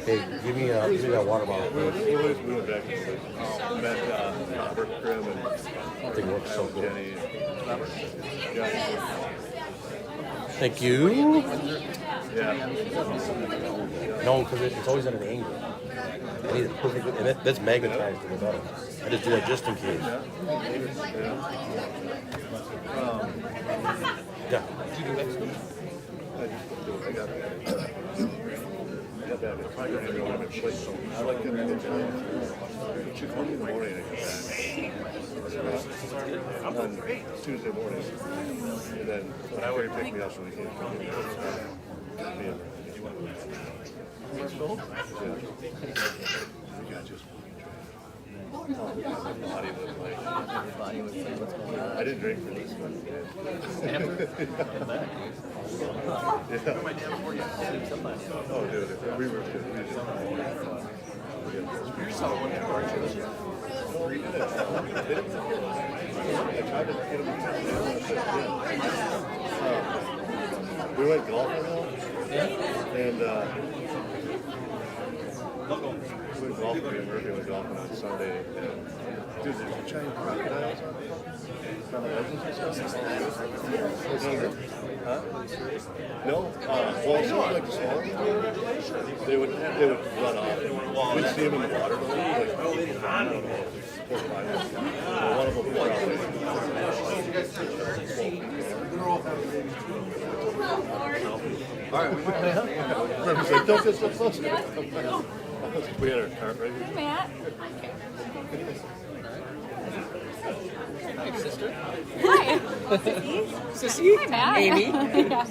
Hey, give me that water bottle, please. We went back and met Robert Grimm and That thing works so good. Jenny. Yeah. Thank you. Yeah. No, because it's always at an angle. I need it perfectly, and that's magnetized to the metal. I just do that just in case. Yeah. Did you do Mexico? I just couldn't do it. I got that. I got that. It's probably going to go in a place. I like getting in the time. But you come in the morning and I get back. On Tuesday morning. And then Harry picked me up so we came to me. Yeah, just I didn't drink for this one. Oh, dude, we were good. We did. We went golfing though, and we went golfing. Me and Murphy went golfing on Sunday. And, dude, there's giant crocodiles on the legends and stuff. Huh? No. Well, some like the small ones, they would run off. We'd see them in the water. Like, I don't know, 4 or 5. One of them would run off. All right, we might have. Murphy's like, don't get so close. We had our cart right here. Matt. Hi, sister. Hi. Sissy. Hi, Matt. Amy. Yeah.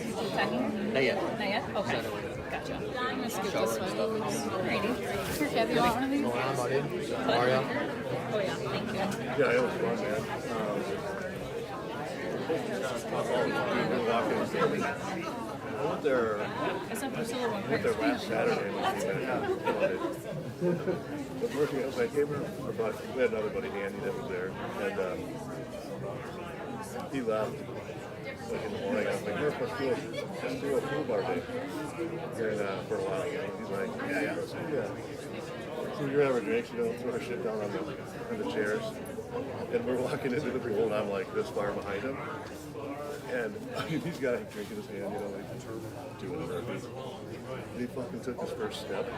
Not Not yet. yet? Okay. Gotcha. I'm going to skip this one. Alrighty. Here, Kev, you want one of these? Mario? Oh, yeah. Thank you. Yeah, it was fun, man. We were walking. I went there. I sent Priscilla one I went there last Saturday when we came back. Murphy, I was like, hey, we had another buddy, Andy, that was there, and he left like in the morning. I was like, Murph, let's do a pool bar day here for a while. You know? He's like, yeah. So you're having drinks, you know, throw our shit down on the chairs, and we're walking into the pool, and I'm like this far behind him. And he's got a drink in his hand, you know, like doing a burpee. And he fucking took his first step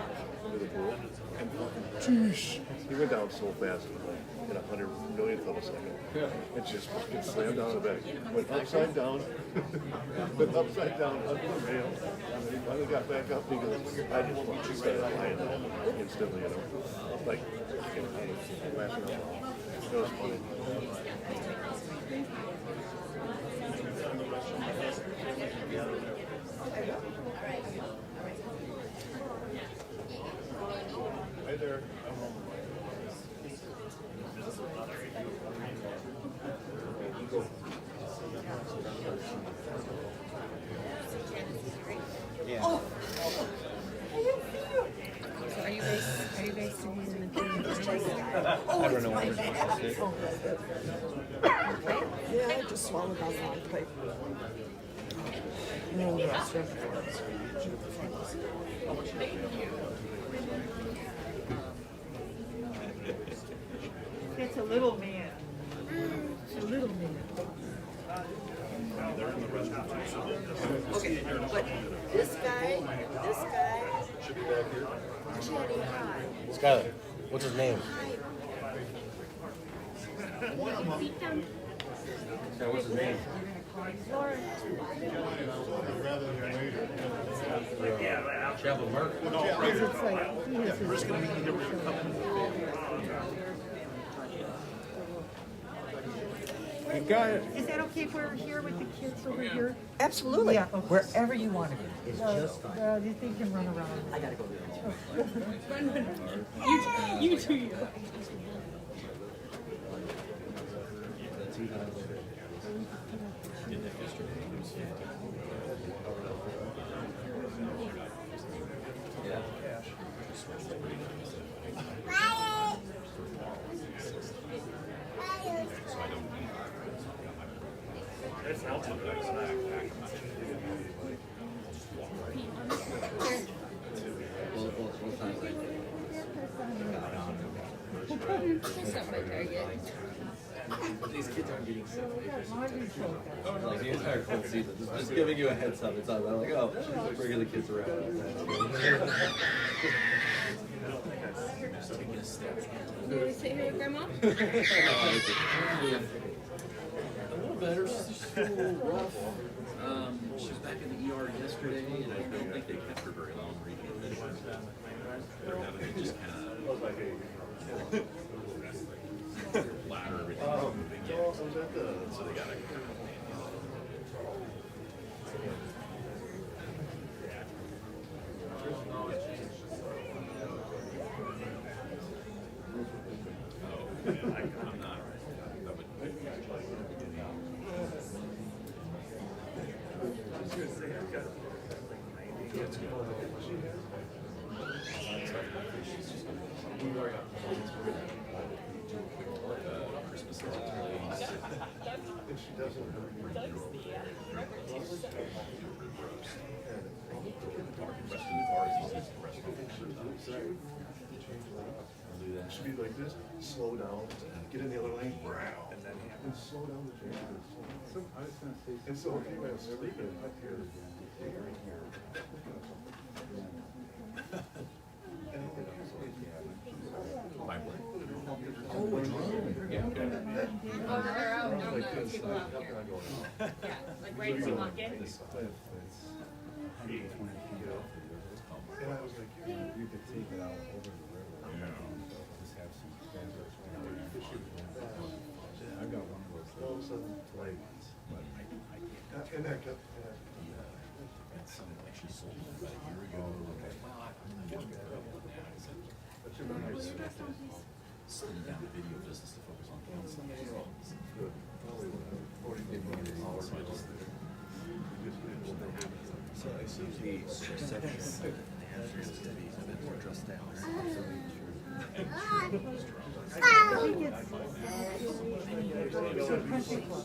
into the pool and fucking, sheesh, he went down so fast, like in 100 millionth of a second. And just fucking slammed down the back. Went upside down, under the rail. And he finally got back up and he goes, I just fucking started lying instantly, you know. Like, fucking laughing out loud. It was funny. Hi there. Yeah. So are you guys singing in the thing? I don't know what it's Yeah, I just swallowed down one pipe. No, the restaurant. It's a little man. A little man. Okay, but this guy should be back here. Jenny, hi. Skyler, what's his name? Yeah, what's his name? Travel Merc. You got it. Is that okay if we're here with the kids over here? Absolutely. Yeah, okay. Wherever you want to be. It's just fine. You think you can run around? I gotta go there. You too. You. We'll Stop by Target. These kids aren't getting sick. Like the entire cold season. Just giving you a heads up. It's not like, oh, bringing the kids around. Did we sit here with Grandma? A little better. She's just a little rough. She was back in the ER yesterday, and I don't think they kept her very long reading the vision. They're having it just kind of ladder everything moving. Yeah. So they got it. I'm not. Christmas It should be like this, slow down, get in the other lane, and then slow down the change. And so if you have sleeping up here, Oh, they're out on the table out here. Yeah, like right as you walk in. and I was like, You could take it out over the river. Just have some transfers. I've got one of those. all of a sudden, like, and that kept, She sold it about a year ago. Slim down the video business to focus on counseling. So I see the perception. The answer is to be a bit more dressed down.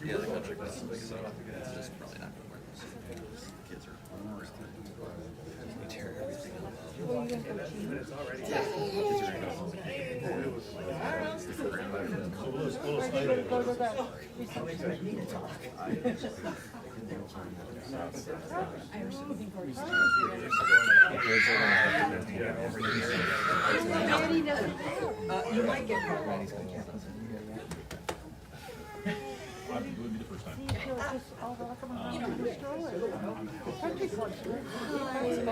Yeah, the country club. So it's just probably not going to work. Kids are they tear everything up. You might get caught. It would be the first time. I'll walk them around and destroy it. Country clubs, let's go.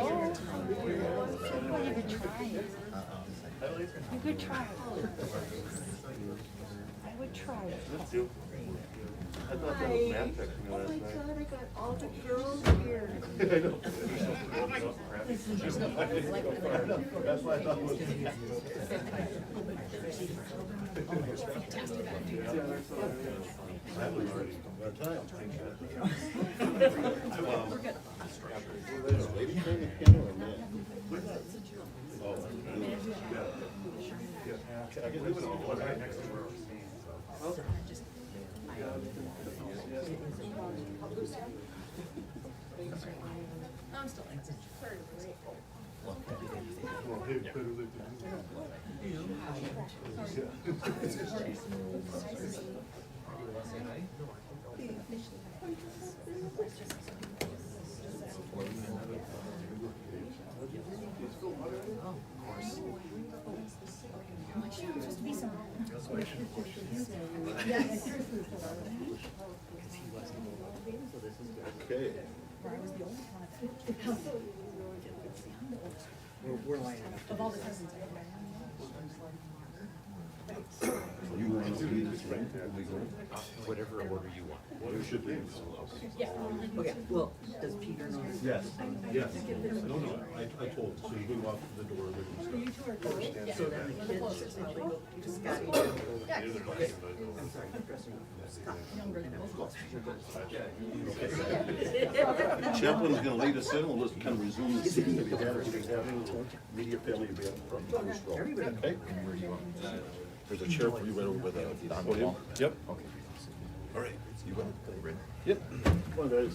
Well, you could try it. You could try it. I would try it. I thought that was math texting me Oh last my night. God, I got all the girls here. That's why I thought it was. I'm still like, sorry. I'm like, sure, I'm supposed to be somewhere. Okay. We're lining up. Of all the cousins I have. You want to do this right? Whatever order you want. You should be. Yeah. Okay, well, does Peter know? Yes, yes. No, I told him, so we walk to the door, they're gonna start. So then the kids should probably go to Scotty. Chaplain's gonna lead us in, we'll just kind of resume the scene. If you have media family, you'll be up from first row. Okay? There's a chair for you right over by the podium. Yep. Okay. All right. You want to ready? Yep. Come on, guys.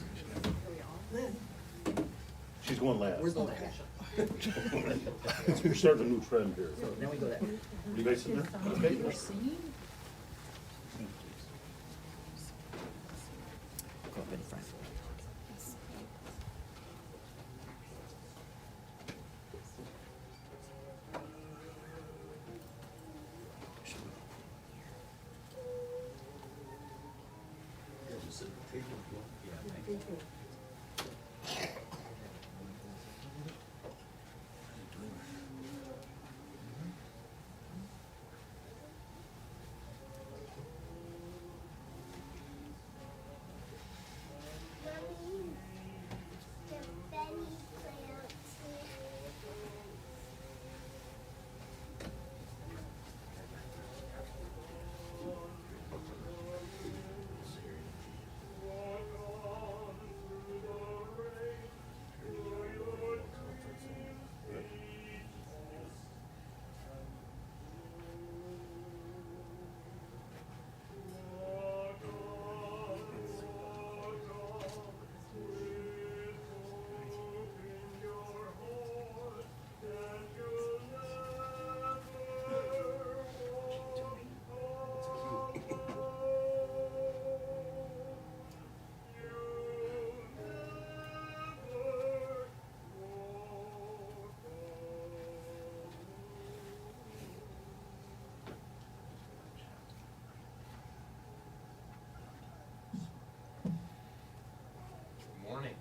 She's going last. We're the last. We're starting a new trend here. Then we go that way. Are you guys sitting there? Okay. You're singing? Go up in front. Morning.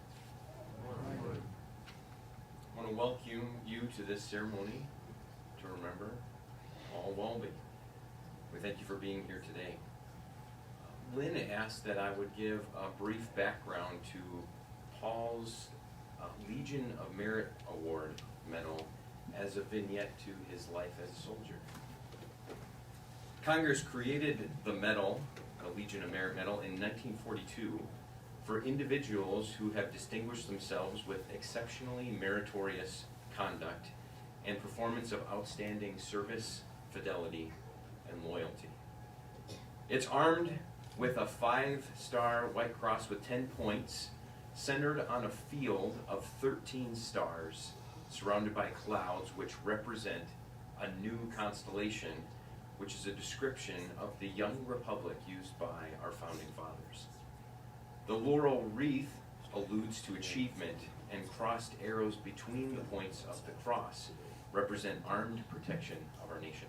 I want to welcome you to this ceremony to remember all Walby. We thank you for being here today. Lynn asked that I would give a brief background to Paul's Legion of Merit Award medal as a vignette to his life as a soldier. Congress created the medal, the Legion of Merit medal, in 1942 for individuals who have distinguished themselves with exceptionally meritorious conduct and performance of outstanding service, fidelity, and loyalty. It's armed with a 5-star White Cross with 10 points, centered on a field of 13 stars, surrounded by clouds which represent a new constellation, which is a description of the young republic used by our founding fathers. The laurel wreath alludes to achievement, and crossed arrows between the points of the cross represent armed protection of our nation.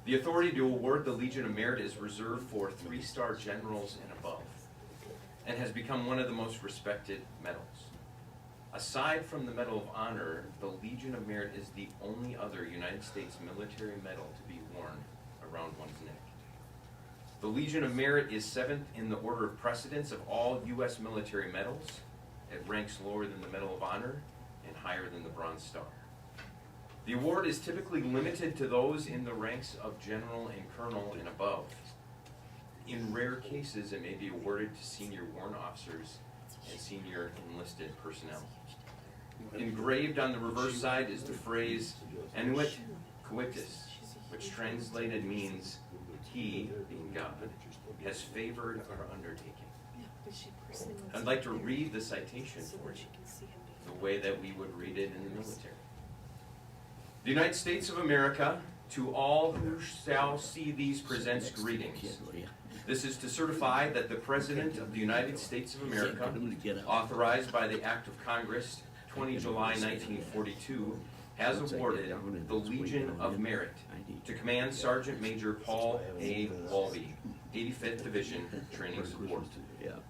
The authority to award the Legion of Merit is reserved for 3-star generals and above, and has become one of the most respected medals. Aside from the Medal of Honor, the Legion of Merit is the only other United States military medal to be worn around one's neck. The Legion of Merit is 7th in the order of precedence of all U.S. military medals. It ranks lower than the Medal of Honor and higher than the Bronze Star. The award is typically limited to those in the ranks of general and colonel and above. In rare cases, it may be awarded to senior warrant officers and senior enlisted personnel. Engraved on the reverse side is the phrase "Anuit Coitus," which translated means, "He," being God, "has favored our undertaking." I'd like to read the citation for you, the way that we would read it in the military. The United States of America, to all who shall see these, presents greetings. This is to certify that the President of the United States of America, authorized by the Act of Congress 20 July 1942, has awarded the Legion of Merit to Command Sergeant Major Paul A. Walby, 85th Division Training Support,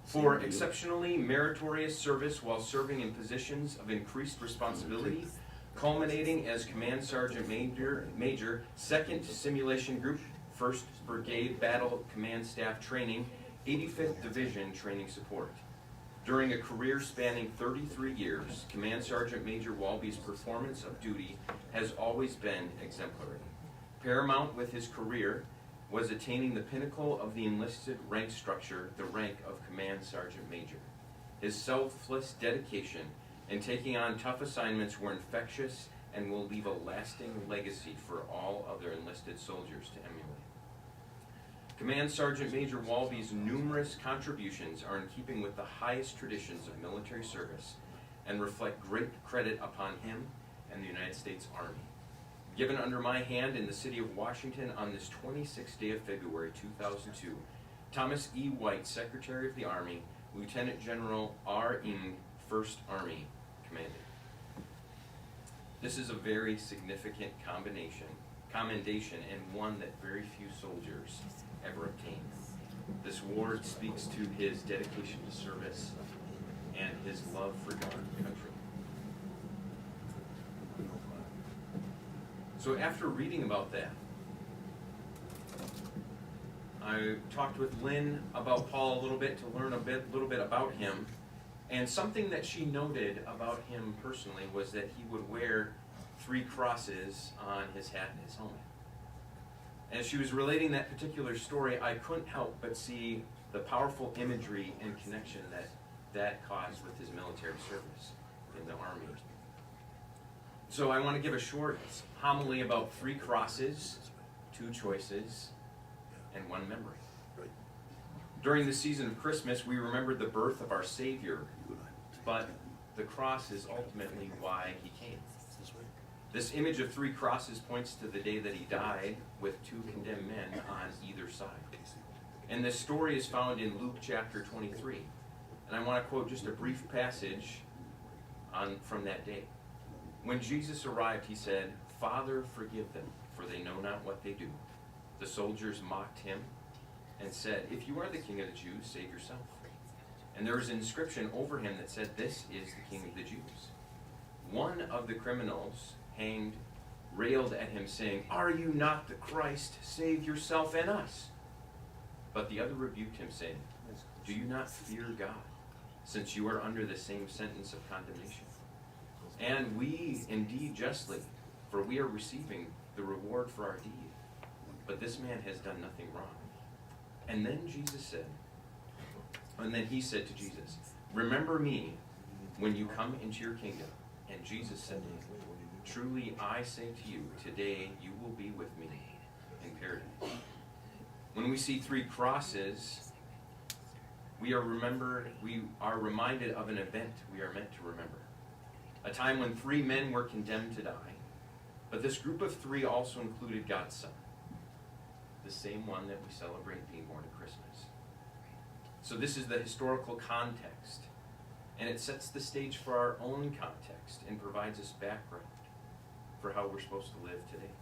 for exceptionally meritorious service while serving in positions of increased responsibility, culminating as Command Sergeant Major, 2nd Simulation Group, 1st Brigade Battle Command Staff Training, 85th Division Training Support. During a career spanning 33 years, Command Sergeant Major Walby's performance of duty has always been exemplary. Paramount with his career was attaining the pinnacle of the enlisted rank structure, the rank of Command Sergeant Major. His selfless dedication and taking on tough assignments were infectious and will leave a lasting legacy for all other enlisted soldiers to emulate. Command Sergeant Major Walby's numerous contributions are in keeping with the highest traditions of military service and reflect great credit upon him and the United States Army. Given under my hand in the city of Washington on this 26th day of February 2002, Thomas E. White, Secretary of the Army, Lieutenant General R. Ng, 1st Army Commanding. This is a very significant commendation, and one that very few soldiers ever obtain. This award speaks to his dedication to service and his love for God and country. So after reading about that, I talked with Lynn about Paul a little bit to learn a little bit about him. And something that she noted about him personally was that he would wear 3 crosses on his hat and his helmet. As she was relating that particular story, I couldn't help but see the powerful imagery and connection that caused with his military service in the Army. So I want to give a short homily about 3 crosses, 2 choices, and 1 memory. During the season of Christmas, we remember the birth of our Savior, but the cross is ultimately why he came. This image of 3 crosses points to the day that he died with 2 condemned men on either side. And this story is found in Luke chapter 23. And I want to quote just a brief passage from that day. When Jesus arrived, he said, "Father, forgive them, for they know not what they do." The soldiers mocked him and said, "If you are the king of the Jews, save yourself." And there was an inscription over him that said, "This is the king of the Jews." One of the criminals hanged railed at him, saying, "Are you not the Christ? Save yourself and us." But the other rebuked him, saying, "Do you not fear God, since you are under the same sentence of condemnation? And we indeed justly, for we are receiving the reward for our deed. But this man has done nothing wrong." And then he said to Jesus, "Remember me when you come into your kingdom." And Jesus said to him, "Truly I say to you, today you will be with me in paradise." When we see 3 crosses, we are reminded of an event we are meant to remember. A time when 3 men were condemned to die. But this group of 3 also included God's Son, the same one that we celebrate being born at Christmas. So this is the historical context, and it sets the stage for our own context and provides us background for how we're supposed to live today.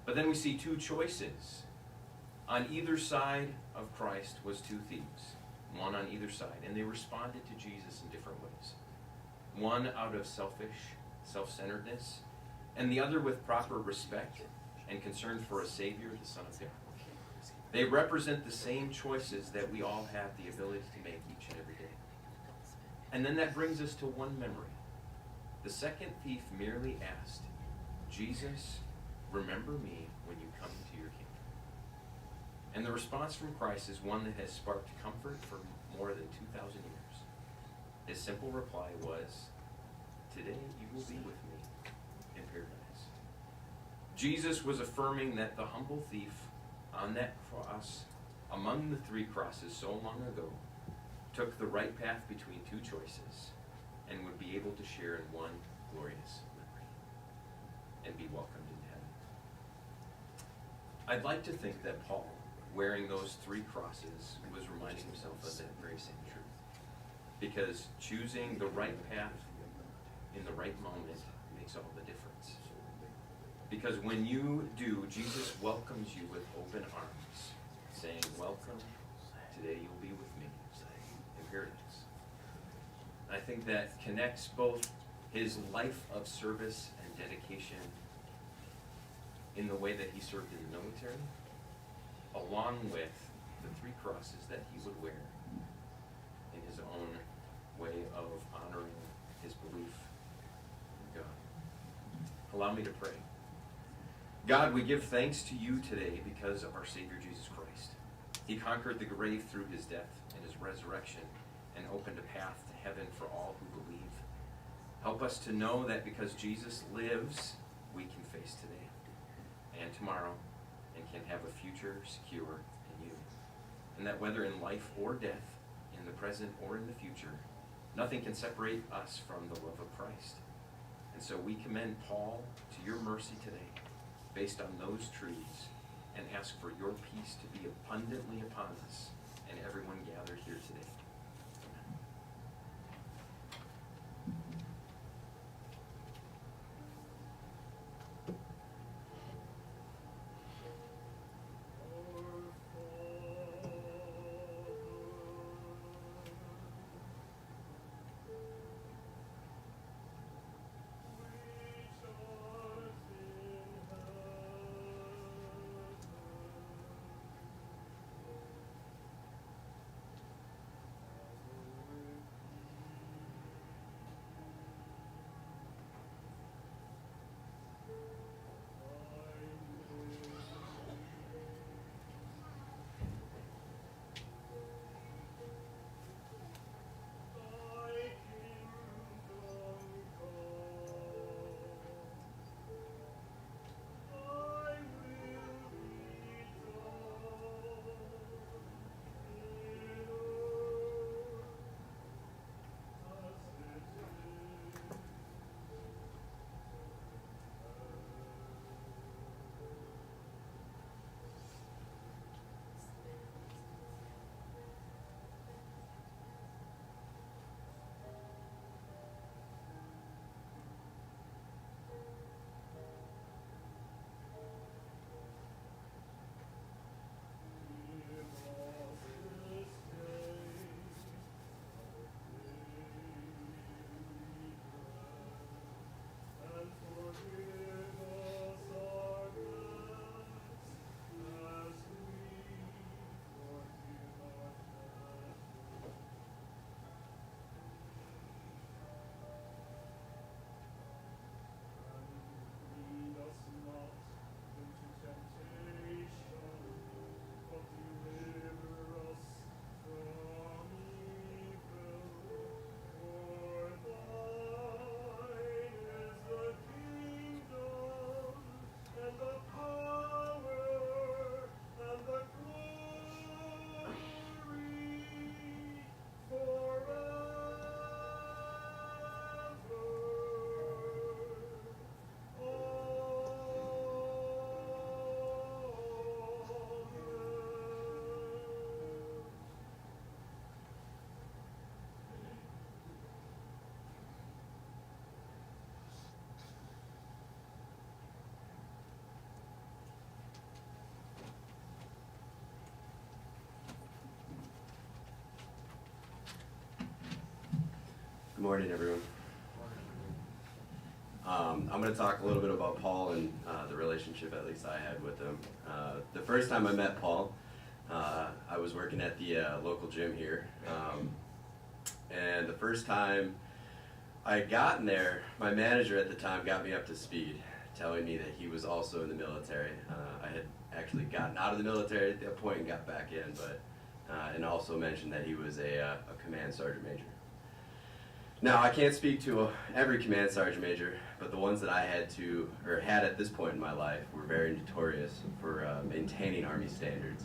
But then we see 2 choices. On either side of Christ was 2 thieves, one on either side, and they responded to Jesus in different ways. One out of self-centeredness, and the other with proper respect and concern for a Savior, the Son of God. They represent the same choices that we all have the ability to make each and every day. And then that brings us to 1 memory. The second thief merely asked, "Jesus, remember me when you come into your kingdom." And the response from Christ is one that has sparked comfort for more than 2,000 years. His simple reply was, "Today you will be with me in paradise." Jesus was affirming that the humble thief on that cross, among the 3 crosses so long ago, took the right path between 2 choices and would be able to share in 1 glorious memory and be welcomed into heaven. I'd like to think that Paul, wearing those 3 crosses, was reminding himself of that very same truth. Because choosing the right path in the right moment makes all the difference. Because when you do, Jesus welcomes you with open arms, saying, "Welcome, today you'll be with me in paradise." I think that connects both his life of service and dedication in the way that he served in the military, along with the 3 crosses that he would wear in his own way of honoring his belief in God. Allow me to pray. God, we give thanks to you today because of our Savior Jesus Christ. He conquered the grave through his death and his resurrection and opened a path to heaven for all who believe. Help us to know that because Jesus lives, we can face today and tomorrow and can have a future secure in you. And that whether in life or death, in the present or in the future, Nothing can separate us from the love of Christ. And so we commend Paul to your mercy today, based on those truths, and ask for your peace to be abundantly upon us and everyone gathered here today. Amen. Good morning, everyone. I'm going to talk a little bit about Paul and the relationship, at least I had with him. The first time I met Paul, I was working at the local gym here. And the first time I had gotten there, my manager at the time got me up to speed, telling me that he was also in the military. I had actually gotten out of the military at that point and got back in, but and also mentioned that he was a command sergeant major. Now, I can't speak to every command sergeant major, but the ones that I had at this point in my life were very notorious for maintaining Army standards.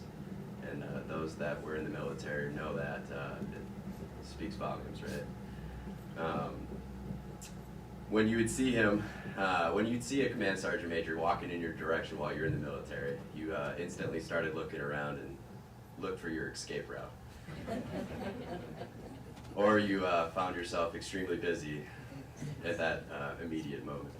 And those that were in the military know that it speaks volumes, right? When you would see him, when you'd see a command sergeant major walking in your direction while you're in the military, you instantly started looking around and looked for your escape route. Or you found yourself extremely busy at that immediate moment.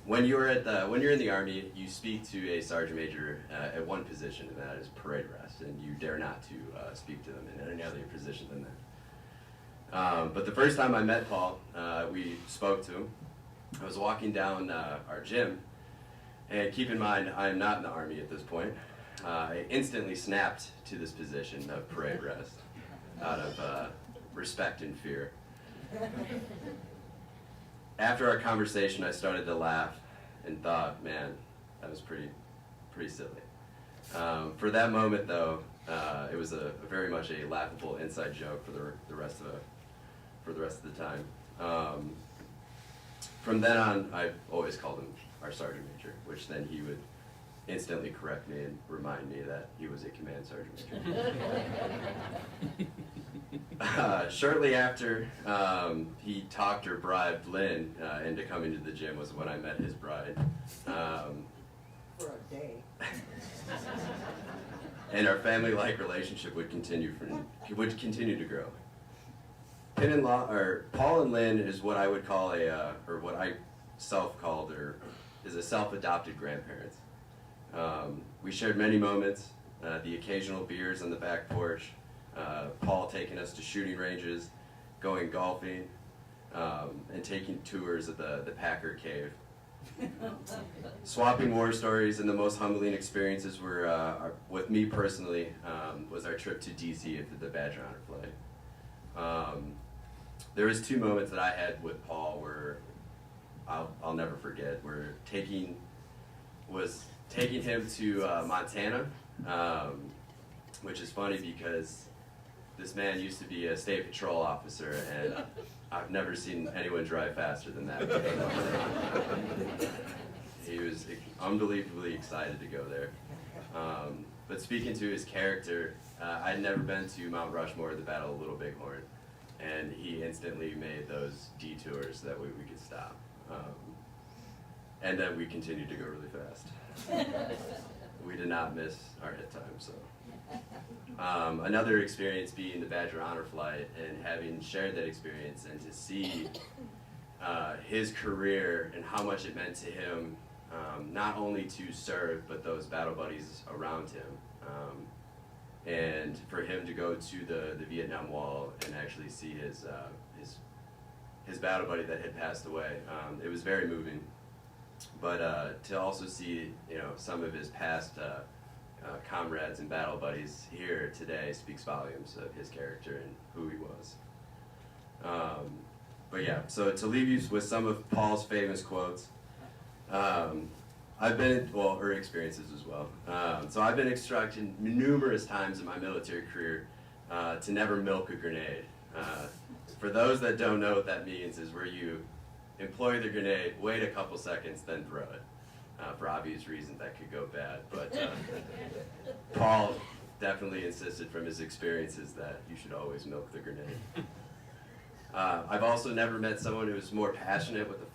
When you're in the Army, you speak to a sergeant major at one position, and that is parade rest, and you dare not to speak to them in any other position than that. But the first time I met Paul, we spoke to him. I was walking down our gym, and keep in mind, I am not in the Army at this point. I instantly snapped to this position of parade rest out of respect and fear. After our conversation, I started to laugh and thought, man, that was pretty silly. For that moment, though, it was a very much a laughable inside joke for the rest of the time. From then on, I always called him our sergeant major, which then he would instantly correct me and remind me that he was a command sergeant major. Shortly after he talked or bribed Lynn into coming to the gym was when I met his bride. For a day. And our family-like relationship would continue to grow. Paul and Lynn is what I would call or what I self-called, or is a self-adopted grandparents. We shared many moments, the occasional beers on the back porch, Paul taking us to shooting ranges, going golfing, and taking tours of the Packer Cave. Swapping war stories, and the most humbling experiences were, with me personally, was our trip to DC after the Badger Honor Flight. There was 2 moments that I had with Paul where I'll never forget. Taking him to Montana, which is funny because this man used to be a state patrol officer, and I've never seen anyone drive faster than that. He was unbelievably excited to go there. But speaking to his character, I'd never been to Mount Rushmore or the Battle of Little Bighorn, and he instantly made those detours that we could stop. And then we continued to go really fast. We did not miss our hit time, so. Another experience being the Badger Honor Flight, and having shared that experience and to see his career and how much it meant to him, not only to serve, but those battle buddies around him. And for him to go to the Vietnam Wall and actually see his battle buddy that had passed away, it was very moving. But to also see, some of his past comrades and battle buddies here today speaks volumes of his character and who he was. But yeah, so to leave you with some of Paul's famous quotes, or experiences as well. So I've been instructed numerous times in my military career to never milk a grenade. For those that don't know what that means, is where you employ the grenade, wait a couple seconds, then throw it. For obvious reasons, that could go bad. But Paul definitely insisted from his experiences that you should always milk the grenade. I've also never met someone who was more passionate with a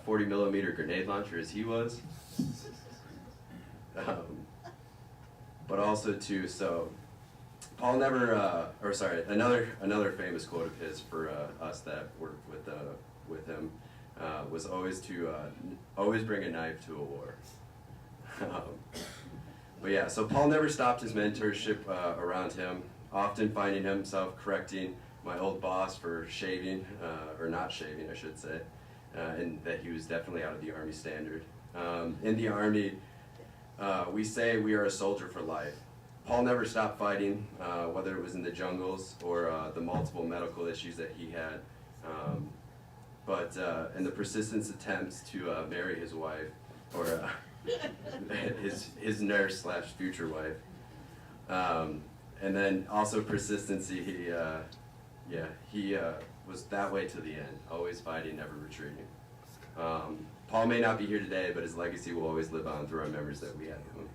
40 millimeter grenade launcher as he was. But also too, so Paul never, another famous quote of his for us that worked with him was always to always bring a knife to a war. But yeah, so Paul never stopped his mentorship around him, often finding himself correcting my old boss for shaving, or not shaving, I should say, and that he was definitely out of the Army standard. In the Army, we say we are a soldier for life. Paul never stopped fighting, whether it was in the jungles or the multiple medical issues that he had, and the persistent attempts to marry his wife, or his nurse / future wife. And then also persistency, he was that way to the end, always fighting, never retreating. Paul may not be here today, but his legacy will always live on through our memories that we have of him.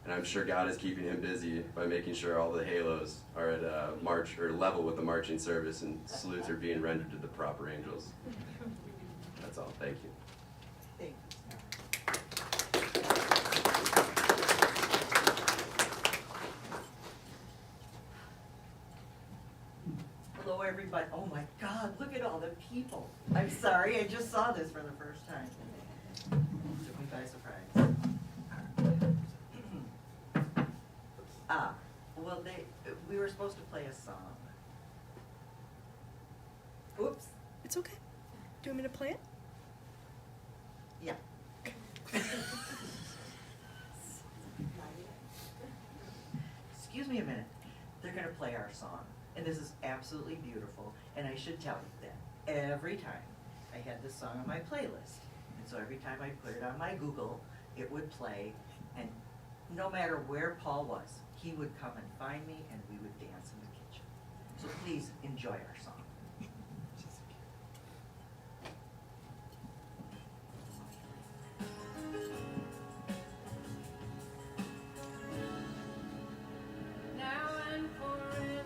And I'm sure God is keeping him busy by making sure all the halos are at march or level with the marching service, and salutes are being rendered to the proper angels. That's all. Thank you. Thank you. Hello, everybody. Oh my God, look at all the people. I'm sorry, I just saw this for the first time. Took me by surprise. Well, we were supposed to play a song. Oops. It's okay. Do you want me to play it? Yeah. Excuse me a minute. They're going to play our song, and this is absolutely beautiful, and I should tell you that every time I had this song on my playlist, and so every time I put it on my Google, it would play, and no matter where Paul was, he would come and find me, and we would dance in the kitchen. So please enjoy our song. Now and forever,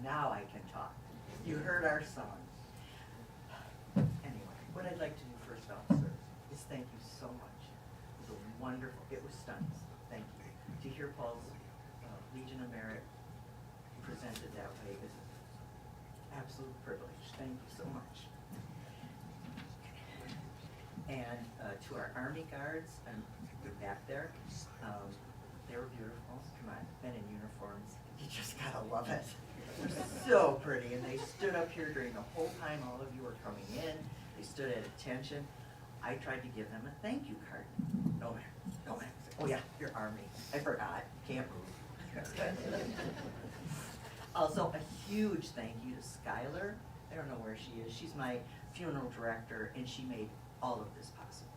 now I can talk. You heard our song. Anyway, what I'd like to do first, officers, is thank you so much. It was a wonderful, it was stunning. Thank you. To hear Paul's Legion of Merit presented that way is an absolute privilege. Thank you so much. And to our Army Guards, and they're back there, they were beautiful. Come on, men in uniforms, you just gotta love it. They're so pretty, and they stood up here during the whole time all of you were coming in. They stood at attention. I tried to give them a thank you card. No, ma'am. No, ma'am. Oh yeah, you're Army. I forgot. Can't move. Also, a huge thank you to Skylar. I don't know where she is. She's my funeral director, and she made all of this possible.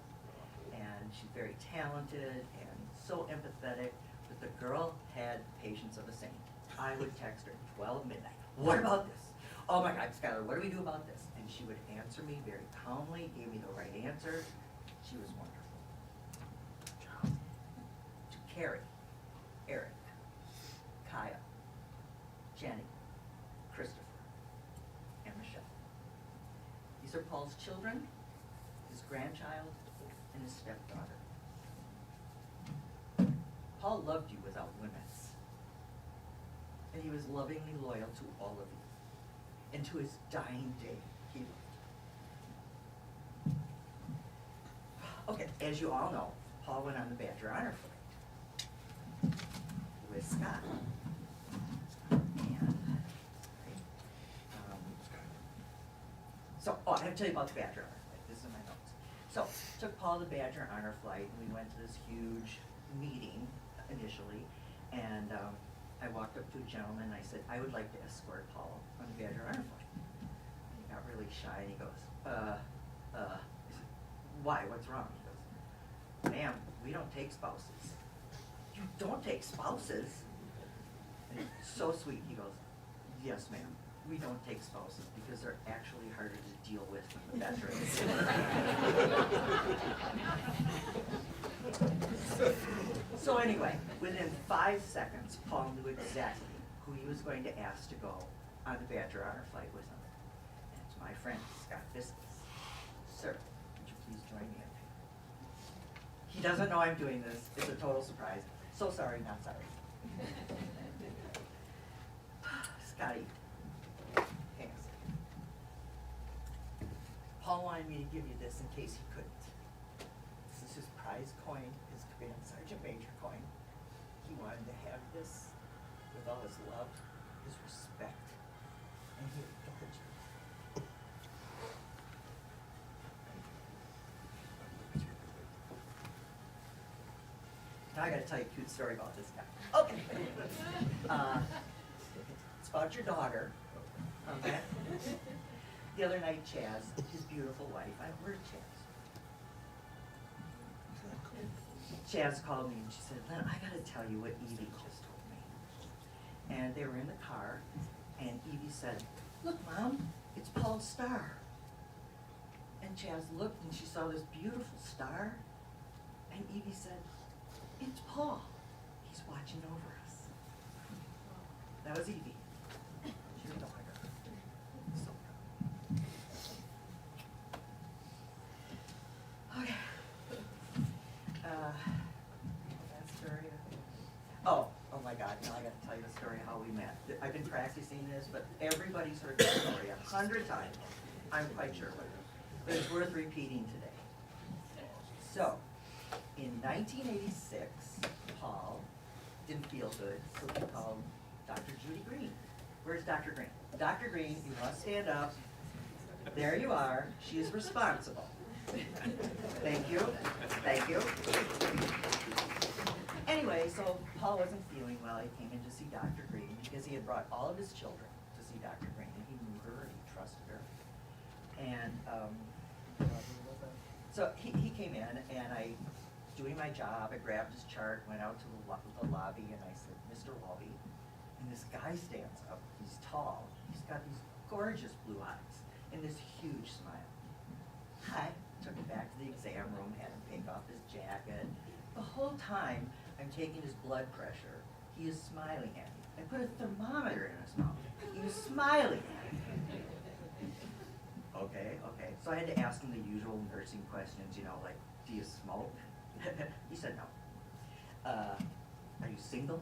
And she's very talented and so empathetic, but the girl had patience of a saint. I would text her at 12 midnight. What about this? Oh my God, Skylar, what do we do about this? And she would answer me very calmly, gave me the right answer. She was wonderful. To Carrie, Eric, Kyle, Jenny, Christopher, and Michelle. These are Paul's children, his grandchild, and his stepdaughter. Paul loved you without limits, and he was lovingly loyal to all of you, and to his dying day, he loved you. Okay, as you all know, Paul went on the Badger Honor Flight with Scott. So, I have to tell you about the Badger Honor Flight. This is in my notes. So, took Paul the Badger Honor Flight, and we went to this huge meeting initially, and I walked up to a gentleman, and I said, I would like to escort Paul on the Badger Honor Flight. And he got really shy, and he goes, I said, why, what's wrong? He goes, ma'am, we don't take spouses. You don't take spouses? And it's so sweet, he goes, yes, ma'am. We don't take spouses because they're actually harder to deal with than the veterans. So anyway, within 5 seconds, Paul knew exactly who he was going to ask to go on the Badger Honor Flight with him. And it's my friend, Scott Biscuits. Sir, would you please join me up here? He doesn't know I'm doing this. It's a total surprise. So sorry, not sorry. Scotty. Hang on a second. Paul wanted me to give you this in case he couldn't. This is his prize coin, his command sergeant major coin. He wanted to have this with all his love, his respect, and he adored you. Now I gotta tell you a cute story about this guy. Okay. It's about your daughter. Okay. The other night, Chaz, his beautiful wife, where's Chaz? Chaz called me and she said, Len, I gotta tell you what Evie just told me. And they were in the car, and Evie said, look, Mom, it's Paul's star. And Chaz looked and she saw this beautiful star, and Evie said, it's Paul. He's watching over us. That was Evie. She's a daughter. So proud. Okay. That story. Oh my God, now I gotta tell you the story of how we met. I've been practicing this, but everybody's heard this story 100 times. I'm quite sure, but it's worth repeating today. So, in 1986, Paul didn't feel good, so he called Dr. Judy Green. Where's Dr. Green? Dr. Green, you must stand up. There you are. She is responsible. Thank you. Thank you. Anyway, so Paul wasn't feeling well. He came in to see Dr. Green because he had brought all of his children to see Dr. Green, and he knew her and he trusted her. And so he came in, and doing my job, I grabbed his chart, went out to the lobby, and I said, Mr. Walby. And this guy stands up. He's tall. He's got these gorgeous blue eyes and this huge smile. Hi. Took him back to the exam room, had him take off his jacket. The whole time I'm taking his blood pressure, he is smiling at me. I put a thermometer in his mouth. He was smiling at me. Okay. So I had to ask him the usual nursing questions, like, do you smoke? He said no. Are you single?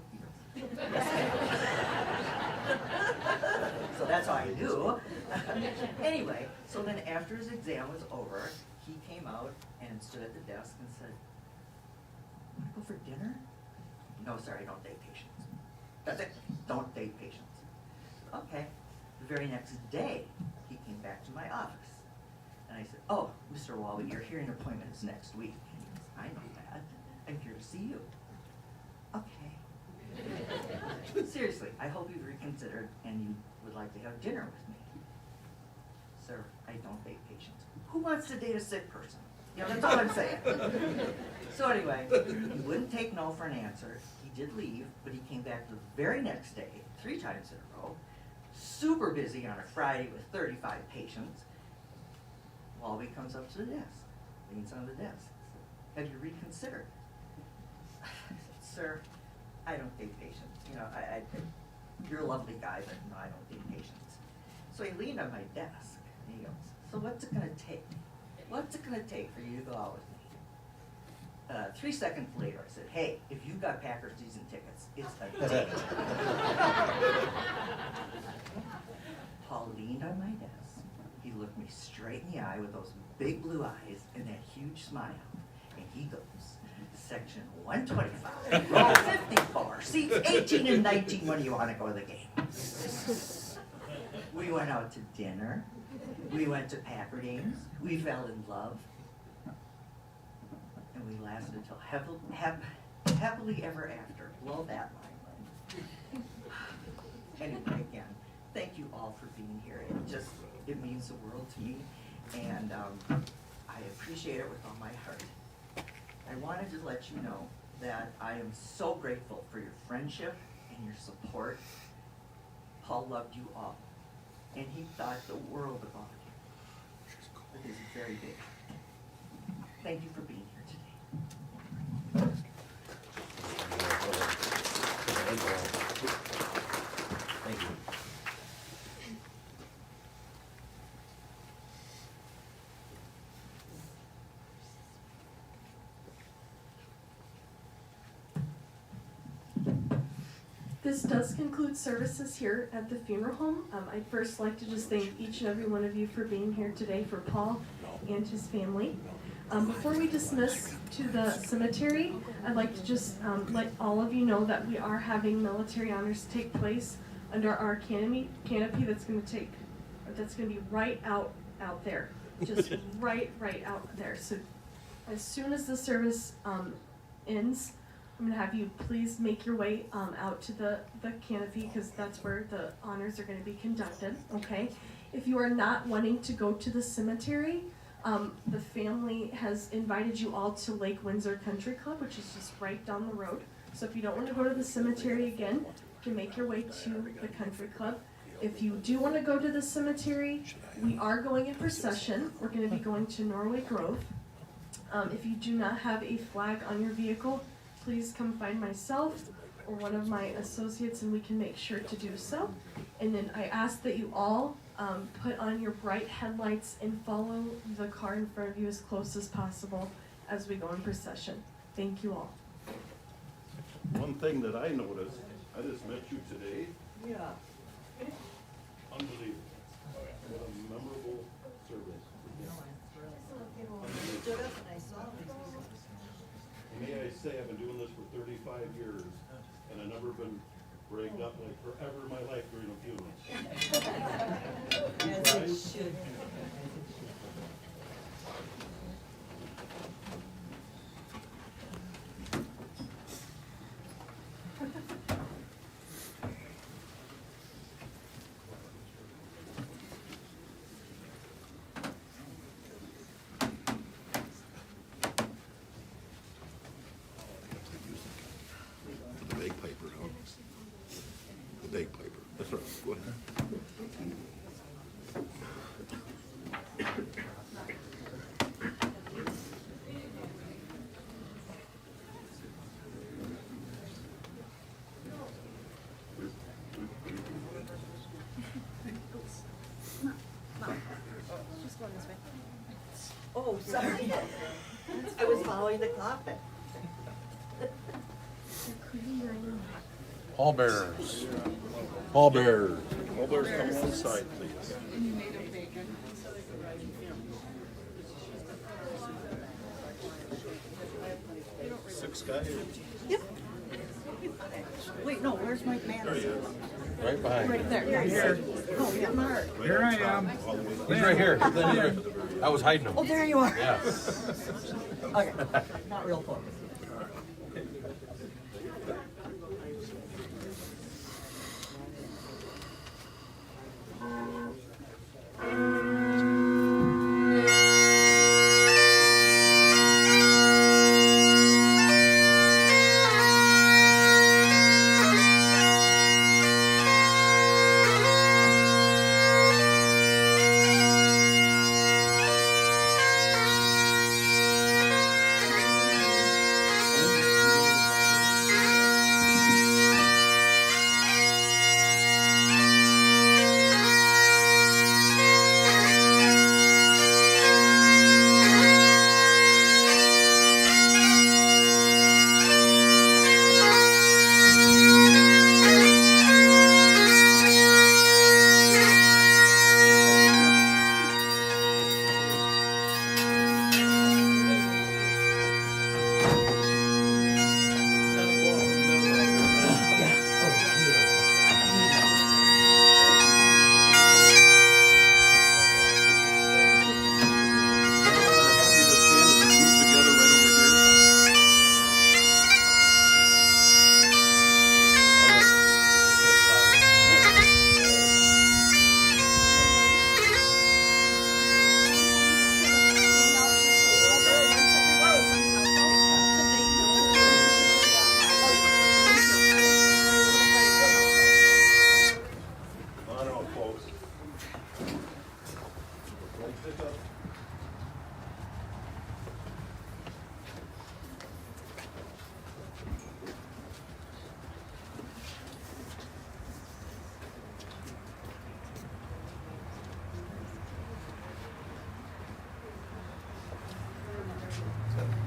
He goes, yes, so that's how I knew. Anyway, so then after his exam was over, he came out and stood at the desk and said, "Want to go for dinner?" "No, sir, I don't date patients." "That's it, don't date patients." Okay. The very next day, he came back to my office. And I said, "Oh, Mr. Walby, your hearing appointment is next week." And he goes, "I know that. I'm here to see you." Okay. Seriously, I hope you've reconsidered and you would like to have dinner with me. "Sir, I don't date patients." Who wants to date a sick person? That's all I'm saying. So anyway, he wouldn't take no for an answer. He did leave, but he came back the very next day, 3 times in a row, super busy on a Friday with 35 patients. Walby comes up to the desk, leans on the desk. "Have you reconsidered?" I said, "Sir, I don't date patients. You're a lovely guy, but no, I don't date patients." So he leaned on my desk and he goes, "So what's it gonna take? What's it gonna take for you to go out with me?" 3 seconds later, I said, "Hey, if you got Packers season tickets, it's a date." Paul leaned on my desk. He looked me straight in the eye with those big blue eyes and that huge smile. And he goes, "Section 125, row 54, seats 18 and 19, when do you want to go to the game?" We went out to dinner. We went to Packer games. We fell in love. And we lasted until happily ever after. Blow that line. Anyway, again, thank you all for being here. It means the world to me. And I appreciate it with all my heart. I wanted to let you know that I am so grateful for your friendship and your support. Paul loved you all, and he thought the world of all of you. It is very big. Thank you for being here today. Thank you. This does conclude services here at the funeral home. I'd first like to just thank each and every one of you for being here today, for Paul and his family. Before we dismiss to the cemetery, I'd like to just let all of you know that we are having military honors take place under our canopy that's going to be right out there, just right out there. So as soon as the service ends, I'm going to have you please make your way out to the canopy, because that's where the honors are going to be conducted, okay? If you are not wanting to go to the cemetery, the family has invited you all to Lake Windsor Country Club, which is just right down the road. So if you don't want to go to the cemetery again, you can make your way to the country club. If you do want to go to the cemetery, we are going in procession. We're going to be going to Norway Grove. If you do not have a flag on your vehicle, please come find myself or one of my associates and we can make sure to do so. And then I ask that you all put on your bright headlights and follow the car in front of you as close as possible as we go in procession. Thank you all. One thing that I noticed, I just met you today. Yeah. Unbelievable. What a memorable service. Stood up and I saw him. May I say, I've been doing this for 35 years, and I've never been ragged up like forever in my life during a funeral. As it should be. The bagpiper, huh? The bagpiper. That's right. Go ahead. sorry. I was following the coffin. Pallbearers. Pallbearers. All bears come alongside, please. And you made them bacon. Six guys. Yep. Wait, no, where's Mike Madison? Right behind. Right there. Right here. Oh, yeah, Mark. Here I am. He's right here. I was hiding him. Oh, there you are. Yeah. Okay, not real close.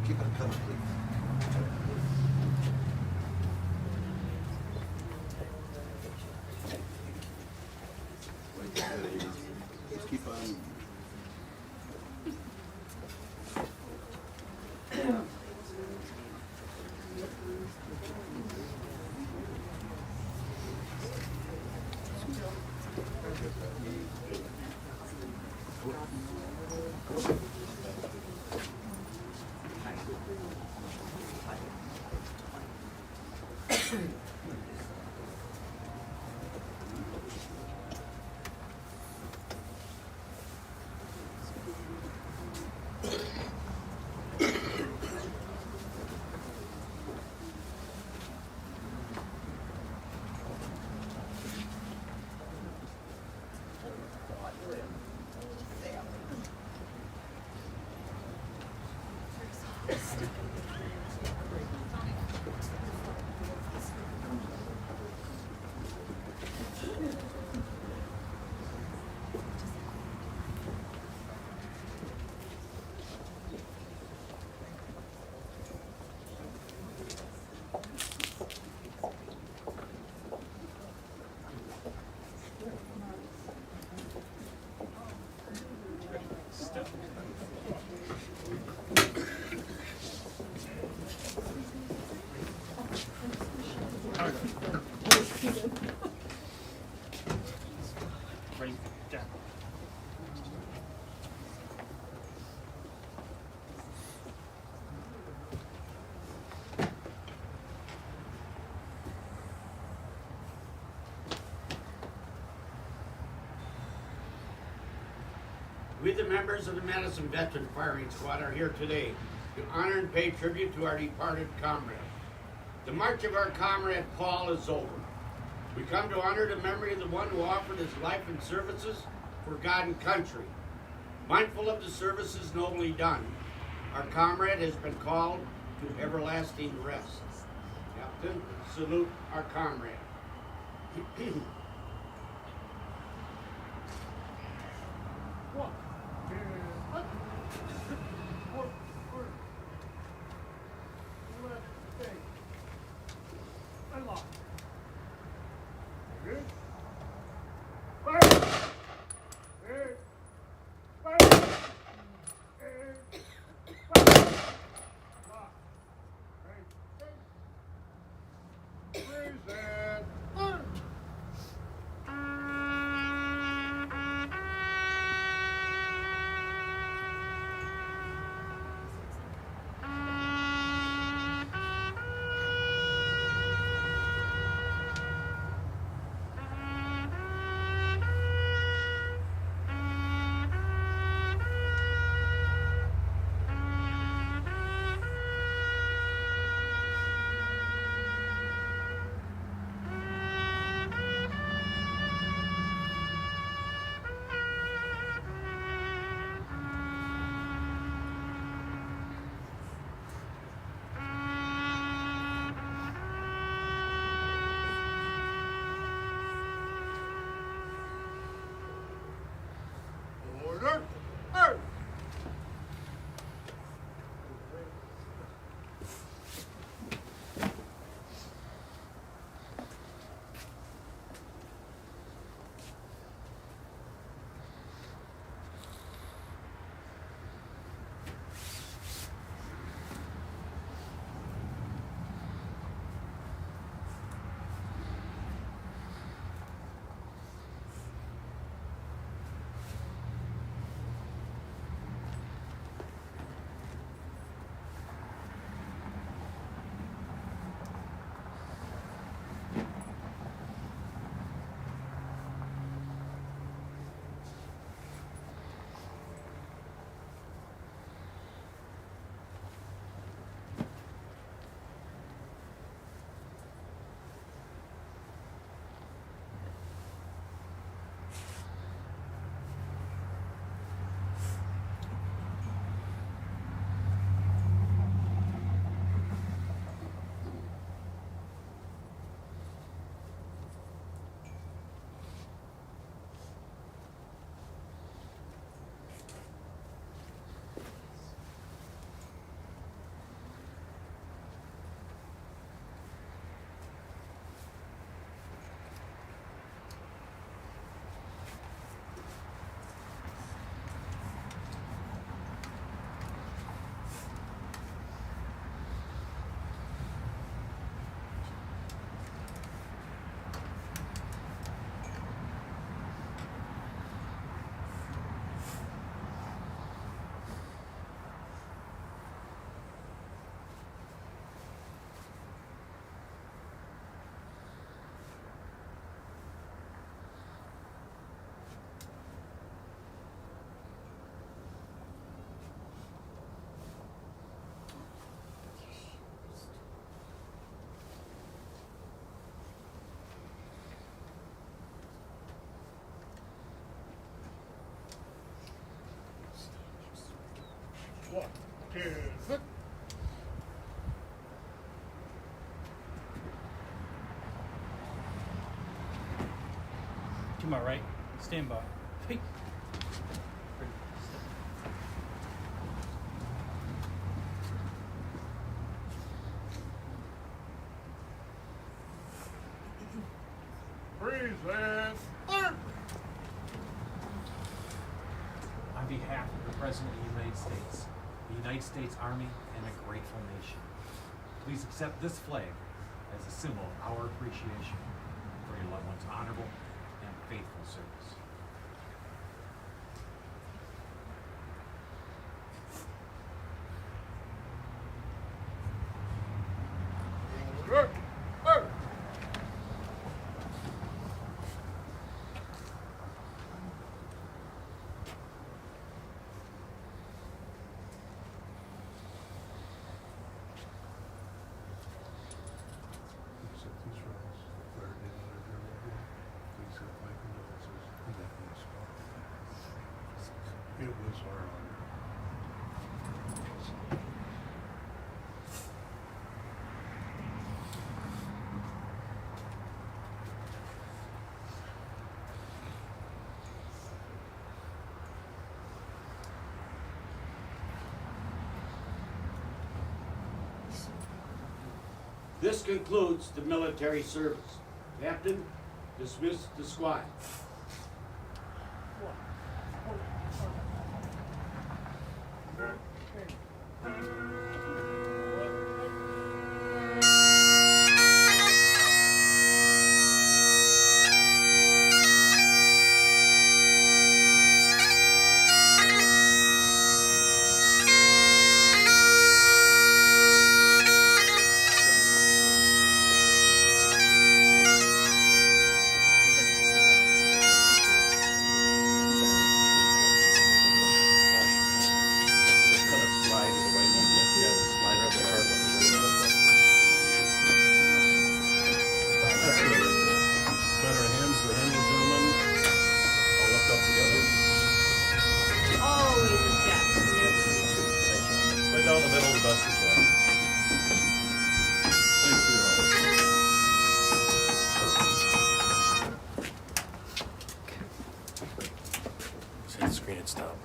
Keep it coming, please. Just keep on. We, the members of the Madison Veteran Firing Squad, are here today to honor and pay tribute to our departed comrade. The march of our comrade Paul is over. We come to honor the memory of the one who offered his life and services for God and country. Mindful of the services nobly done, our comrade has been called to everlasting rest. Captain, salute our comrade. 1, 2, 3. To my right, stand by. Hey. Freeze and fire! On behalf of the President of the United States, the United States Army, and a grateful nation, please accept this flag as a symbol of our appreciation for your loved one's honorable and faithful service. Fire! Fire! Accept these rounds. Fire did not occur again. Please accept my condolences and that news. It was our honor. This concludes the military service. Captain, dismiss the squad. Just kind of slide to the right one. Yeah, just slide right there. That's good. Join our hands, the hands of the gentleman. All lift up together. Always a check. Right down the middle, the best you can. Thanks for your help. Just hit the screen and stop.